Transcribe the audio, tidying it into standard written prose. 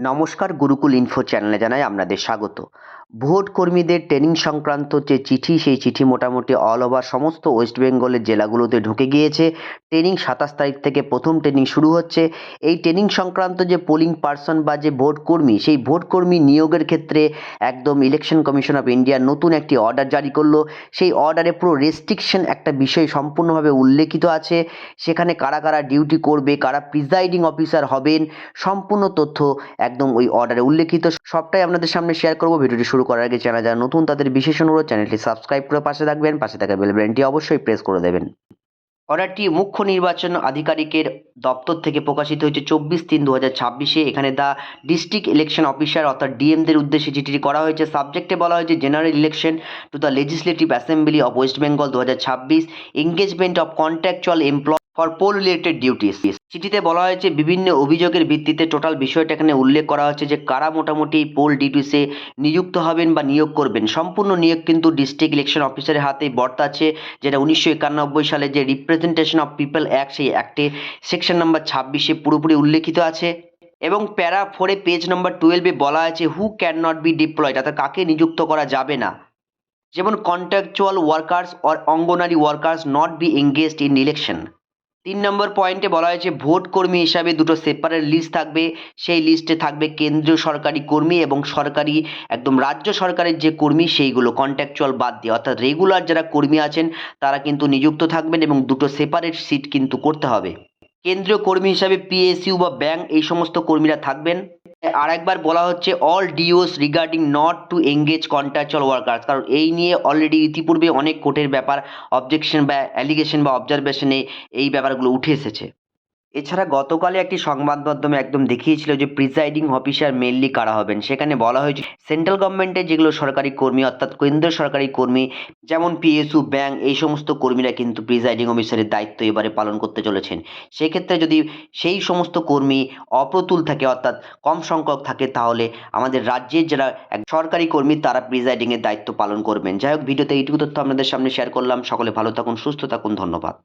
নমস্কার, গুরুকুল ইনফো চ্যানেলে জানাই আপনাদের স্বাগত। ভোট কর্মীদের ট্রেনিং সংক্রান্ত যে চিঠি, সেই চিঠি মোটামুটি অল ওভার সমস্ত ওয়েস্ট বেঙ্গলের জেলাগুলোতে ঢুকে গিয়েছে। ট্রেনিং 27 তারিখ থেকে প্রথম ট্রেনিং শুরু হচ্ছে। এই ট্রেনিং সংক্রান্ত যে পোলিং পার্সন বা যে ভোট কর্মী, সেই ভোট কর্মী নিয়োগের ক্ষেত্রে একদম ইলেকশন কমিশন অফ ইন্ডিয়া নতুন একটি অর্ডার জারি করলো। সেই অর্ডারে পুরো রেস্ট্রিকশন একটা বিষয় সম্পূর্ণভাবে উল্লেখিত আছে। সেখানে কারা কারা ডিউটি করবে, কারা প্রিজাইডিং অফিসার হবেন, সম্পূর্ণ তথ্য একদম ওই অর্ডারে উল্লেখিত। সবটাই আপনাদের সামনে শেয়ার করব। ভিডিওটি শুরু করার আগে চ্যানেল যারা নতুন তাদের বিশেষ অনুরোধ, চ্যানেলটি সাবস্ক্রাইব করে পাশে থাকবেন, পাশে থাকা বেল বাটনটি অবশ্যই প্রেস করে দেবেন। অর্ডারটি মুখ্য নির্বাচন আধিকারিকের দপ্তর থেকে প্রকাশিত হয়েছে 24/3/2026। এখানে দ্য ডিস্ট্রিক্ট ইলেকশন অফিসার অর্থাৎ ডিএমদের উদ্দেশ্যে চিঠিটি করা হয়েছে। সাবজেক্টে বলা হয়েছে general election to the legislative assembly of West Bengal 2026, engagement of contractual employ for poll related duties. চিঠিতে বলা হয়েছে বিভিন্ন অভিযোগের ভিত্তিতে টোটাল বিষয়টা এখানে উল্লেখ করা হচ্ছে যে কারা মোটামুটি পোল ডিউটিসে নিযুক্ত হবেন বা নিয়োগ করবেন। সম্পূর্ণ নিয়োগ কিন্তু ডিস্ট্রিক্ট ইলেকশন অফিসারের হাতেই বর্তাচ্ছে, যেটা 1991 সালে যে রিপ্রেজেন্টেশন অফ পিপল অ্যাক্ট, সেই অ্যাক্টে সেকশন নাম্বার 26-এ পুরোপুরি উল্লেখিত আছে। এবং প্যারা 4-এ পেজ নাম্বার 12-এ বলা আছে who can not be deployed, অর্থাৎ কাকে নিযুক্ত করা যাবে না। যেমন contractual workers or anganwadi workers not be engaged in election. 3 number পয়েন্টে বলা হয়েছে ভোট কর্মী হিসাবে দুটো সেপারেট লিস্ট থাকবে। সেই লিস্টে থাকবে কেন্দ্রীয় সরকারি কর্মী এবং সরকারি একদম রাজ্য সরকারের যে কর্মী, সেইগুলো কন্ট্রাকচুয়াল বাদ দিয়ে, অর্থাৎ রেগুলার যারা কর্মী আছেন তারা কিন্তু নিযুক্ত থাকবেন এবং দুটো সেপারেট সিট কিন্তু করতে হবে। কেন্দ্রীয় কর্মী হিসাবে পিএসইউ বা ব্যাংক এই সমস্ত কর্মীরা থাকবেন। আর একবার বলা হচ্ছে all DOs regarding not to engage contractual workers, কারণ এই নিয়ে অলরেডি ইতিপূর্বে অনেক কোর্টের ব্যাপার অবজেকশন বা অ্যালিগেশন বা অবজারভেশনে এই ব্যাপারগুলো উঠে এসেছে। এছাড়া গতকালে একটি সংবাদ মাধ্যমে একদম দেখিয়েছিল যে প্রিজাইডিং অফিসার মেনলি কারা হবেন। সেখানে বলা হয়েছে সেন্ট্রাল গভর্নমেন্টের যেগুলো সরকারি কর্মী অর্থাৎ কেন্দ্রীয় সরকারি কর্মী যেমন পিএসইউ, ব্যাংক, এই সমস্ত কর্মীরা কিন্তু প্রিজাইডিং অফিসারের দায়িত্ব এবারে পালন করতে চলেছেন। সেক্ষেত্রে যদি সেই সমস্ত কর্মী অপ্রতুল থাকে অর্থাৎ কম সংখ্যক থাকে, তাহলে আমাদের রাজ্যের যারা সরকারি কর্মী তারা প্রিজাইডিংয়ের দায়িত্ব পালন করবেন। যাই হোক, ভিডিওতে এইটুকু তথ্য আপনাদের সামনে শেয়ার করলাম। সকলে ভালো থাকুন, সুস্থ থাকুন, ধন্যবাদ।